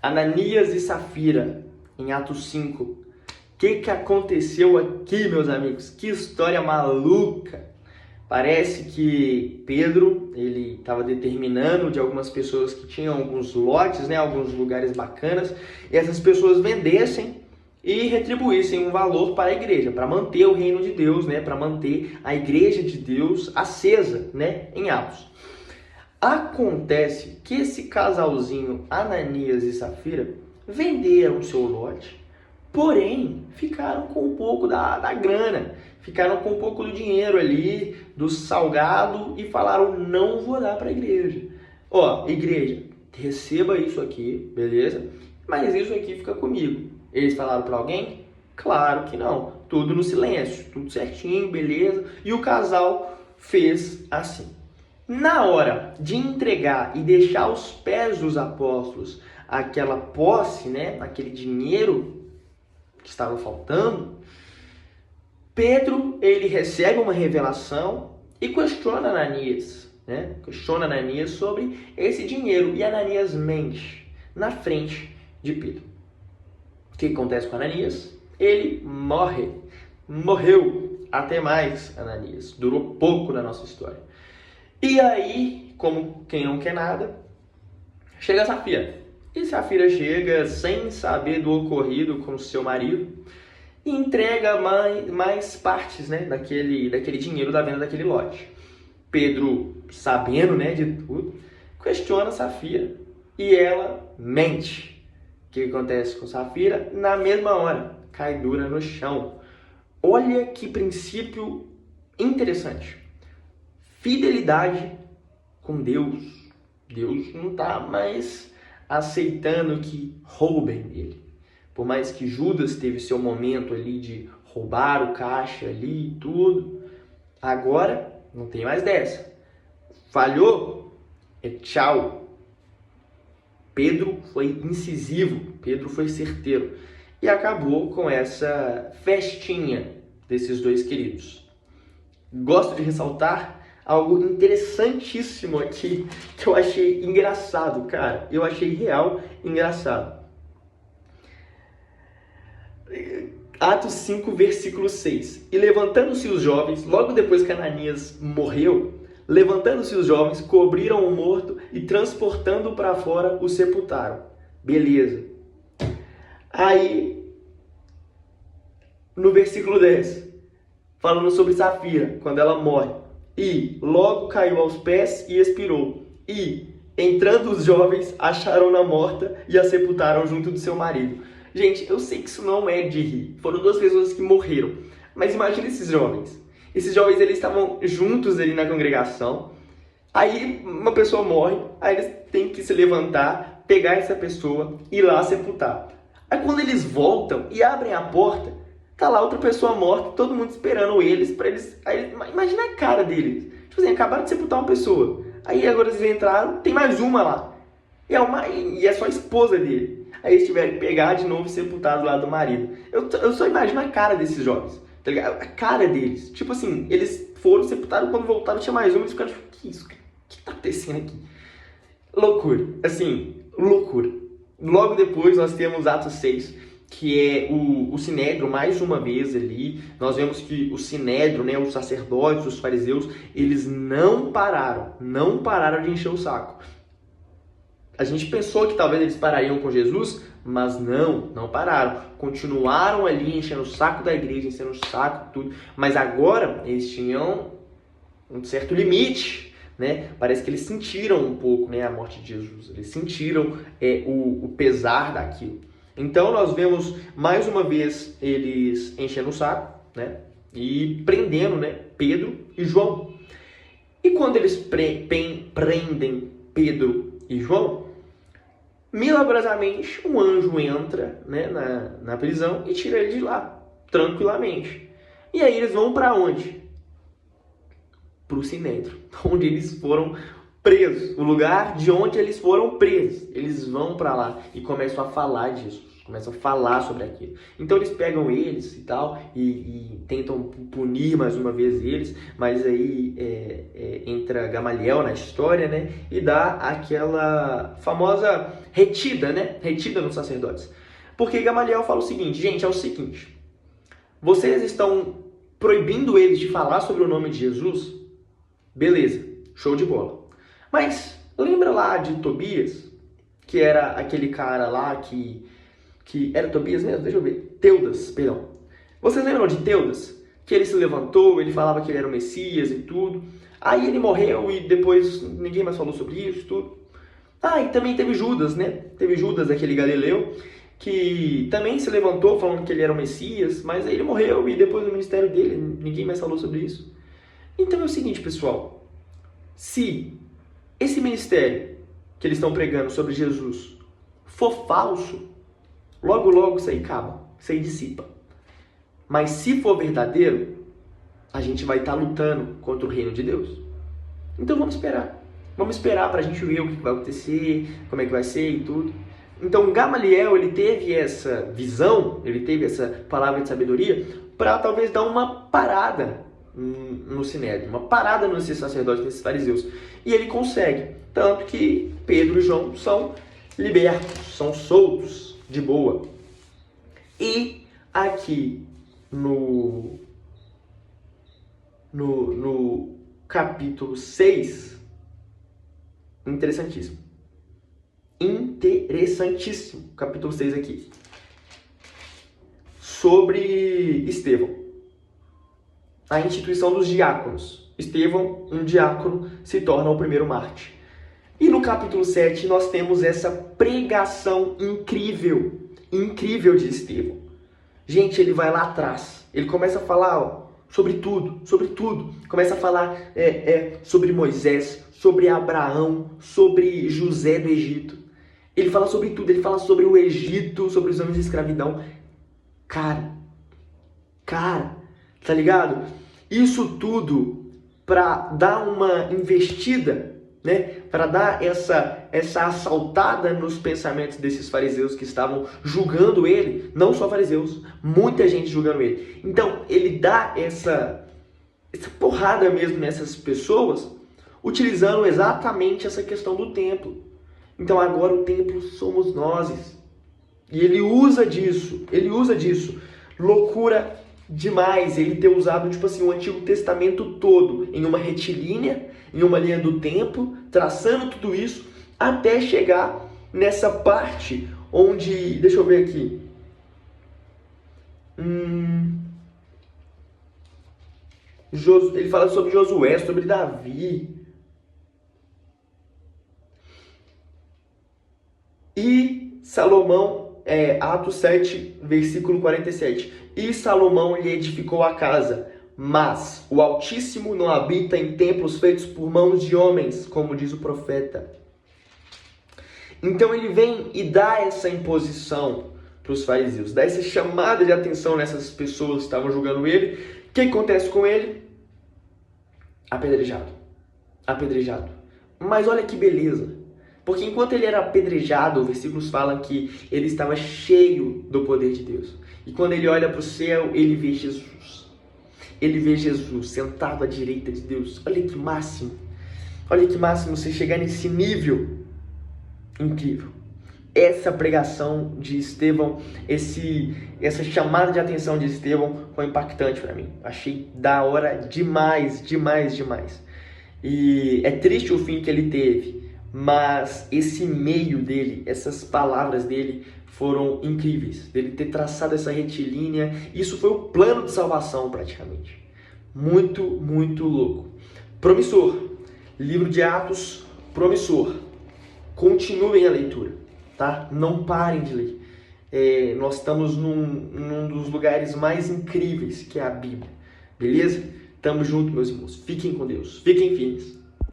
Ananias e Safira, em Atos 5. O que aconteceu aqui, meus amigos? Que história maluca! Parece que Pedro, ele estava determinando de algumas pessoas que tinham alguns lotes, né, alguns lugares bacanas, e essas pessoas vendessem e retribuíssem um valor para a igreja, para manter o reino de Deus, né, para manter a igreja de Deus acesa, né, em Atos. Acontece que esse casalzinho, Ananias e Safira, venderam seu lote, porém ficaram com um pouco da grana, ficaram com um pouco do dinheiro ali, do salgado, e falaram: não vou dar para a igreja. Ó, igreja, receba isso aqui, beleza? Mas isso aqui fica comigo. Eles falaram para alguém? Claro que não. Tudo no silêncio, tudo certinho, beleza? E o casal fez assim. Na hora de entregar e deixar aos pés dos apóstolos aquela posse, né, aquele dinheiro que estava faltando, Pedro, ele recebe uma revelação e questiona Ananias, né? Questiona Ananias sobre esse dinheiro, e Ananias mente na frente de Pedro. O que acontece com Ananias? Ele morre. Morreu. Até mais, Ananias. Durou pouco na nossa história. E aí, como quem não quer nada, chega Safira. E Safira chega sem saber do ocorrido com seu marido e entrega mais partes, né, daquele dinheiro da venda daquele lote. Pedro, sabendo, né, de tudo, questiona Safira e ela mente. O que acontece com Safira? Na mesma hora, cai dura no chão. Olha que princípio interessante. Fidelidade com Deus. Deus não está mais aceitando que roubem dele. Por mais que Judas teve seu momento ali de roubar o caixa ali e tudo, agora não tem mais dessa. Falhou? É tchau. Pedro foi incisivo, Pedro foi certeiro e acabou com essa festinha desses dois queridos. Gosto de ressaltar algo interessantíssimo aqui, que eu achei engraçado, cara. Eu achei real engraçado. Atos 5, versículo 6. E levantando-se os jovens, logo depois que Ananias morreu, levantando-se os jovens, cobriram o morto e, transportando-o para fora, o sepultaram. Beleza. Aí, no versículo 10, falando sobre Safira, quando ela morre. E logo caiu aos pés e expirou. E, entrando os jovens, acharam-na morta e a sepultaram junto do seu marido. Gente, eu sei que isso não é de rir. Foram duas pessoas que morreram. Mas imagina esses jovens. Esses jovens, eles estavam juntos ali na congregação. Aí uma pessoa morre, aí eles têm que se levantar, pegar essa pessoa e ir lá sepultar. Aí quando eles voltam e abrem a porta, tá lá outra pessoa morta, todo mundo esperando eles, pra eles... Aí, imagina a cara deles. Tipo assim, acabaram de sepultar uma pessoa. Aí agora eles entraram, tem mais uma lá. E é só a esposa dele. Aí eles tiveram que pegar de novo e sepultar do lado do marido. Eu só imagino a cara desses jovens, tá ligado? A cara deles. Tipo assim, eles foram, sepultaram, quando voltaram tinha mais uma, eles ficaram tipo, que isso? O que tá acontecendo aqui? Loucura. Assim, loucura. Logo depois nós temos Atos 6, que é o Sinédrio, mais uma vez ali. Nós vemos que o Sinédrio, né, os sacerdotes, os fariseus, eles não pararam de encher o saco. A gente pensou que talvez eles parariam com Jesus, mas não pararam. Continuaram ali enchendo o saco da igreja, enchendo o saco, tudo. Mas agora eles tinham um certo limite, né? Parece que eles sentiram um pouco, né, a morte de Jesus. Eles sentiram o pesar daquilo. Então nós vemos mais uma vez eles enchendo o saco, né? E prendendo, né, Pedro e João. E quando eles prendem Pedro e João, milagrosamente, um anjo entra, né, na prisão e tira ele de lá, tranquilamente. E aí eles vão para onde? Para o Sinédrio, onde eles foram presos. O lugar de onde eles foram presos. Eles vão para lá e começam a falar de Jesus. começam a falar sobre aquilo. Então eles pegam eles e tal, e tentam punir mais uma vez eles, mas aí entra Gamaliel na história, né? E dá aquela famosa retida, né? Retida nos sacerdotes. Porque Gamaliel fala o seguinte, gente, é o seguinte, vocês estão proibindo eles de falar sobre o nome de Jesus? Beleza, show de bola. Mas lembra lá de Tobias, que era aquele cara lá que era Tobias mesmo? Deixa eu ver. Teudas, perdão. Vocês lembram de Teudas? Que ele se levantou, ele falava que ele era o Messias e tudo. Aí ele morreu e depois ninguém mais falou sobre isso e tudo. Ah, e também teve Judas, né? Teve Judas, aquele galileu, que também se levantou falando que ele era o Messias, mas aí ele morreu e depois do ministério dele ninguém mais falou sobre isso. Então é o seguinte, pessoal. Se esse ministério que eles estão pregando sobre Jesus for falso, logo logo isso aí acaba, isso aí dissipa. Mas se for verdadeiro, a gente vai estar lutando contra o reino de Deus. Então vamos esperar. Vamos esperar para a gente ver o que vai acontecer, como é que vai ser e tudo. Então Gamaliel, ele teve essa visão, ele teve essa palavra de sabedoria para talvez dar uma parada no Sinédrio, uma parada nesses sacerdotes, nesses fariseus. E ele consegue. Tanto que Pedro e João são libertos, são soltos de boa. E aqui no capítulo 6, interessantíssimo. Interessantíssimo, capítulo 6 aqui. Sobre Estevão. A instituição dos diáconos. Estevão, um diácono, se torna o primeiro mártir. E no capítulo 7 nós temos essa pregação incrível de Estevão. Gente, ele vai lá atrás, ele começa a falar sobre tudo. Começa a falar sobre Moisés, sobre Abraão, sobre José do Egito. Ele fala sobre tudo, ele fala sobre o Egito, sobre os anos de escravidão. Cara, tá ligado? Isso tudo para dar uma investida, né? Para dar essa assaltada nos pensamentos desses fariseus que estavam julgando ele, não só fariseus, muita gente julgando ele. Então, ele dá essa porrada mesmo nessas pessoas, utilizando exatamente essa questão do templo. Então, agora o templo somos nós. E ele usa disso. Loucura demais ele ter usado, tipo assim, o Antigo Testamento todo em uma retilínea, em uma linha do tempo, traçando tudo isso, até chegar nessa parte onde, deixa eu ver aqui, ele fala sobre Josué, sobre Davi, e Salomão, Atos 7, versículo 47, e Salomão lhe edificou a casa, mas o Altíssimo não habita em templos feitos por mãos de homens, como diz o profeta. Então ele vem e dá essa imposição para os fariseus, dá essa chamada de atenção nessas pessoas que estavam julgando ele. O que acontece com ele? Apedrejado. Mas olha que beleza. Porque enquanto ele era apedrejado, os versículos falam que ele estava cheio do poder de Deus. E quando ele olha para o céu, ele vê Jesus. Ele vê Jesus sentado à direita de Deus. Olha que máximo. Olha que máximo você chegar nesse nível incrível. Essa pregação de Estevão, essa chamada de atenção de Estevão foi impactante para mim. Achei da hora demais. E é triste o fim que ele teve, mas esse meio dele, essas palavras dele foram incríveis. Dele ter traçado essa retilínea, isso foi o plano de salvação praticamente. Muito louco. Promissor. Livro de Atos, promissor. Continuem a leitura, tá? Não parem de ler. Nós estamos num dos lugares mais incríveis que é a Bíblia. Beleza? Tamo junto, meus irmãos. Fiquem com Deus. Fiquem firmes.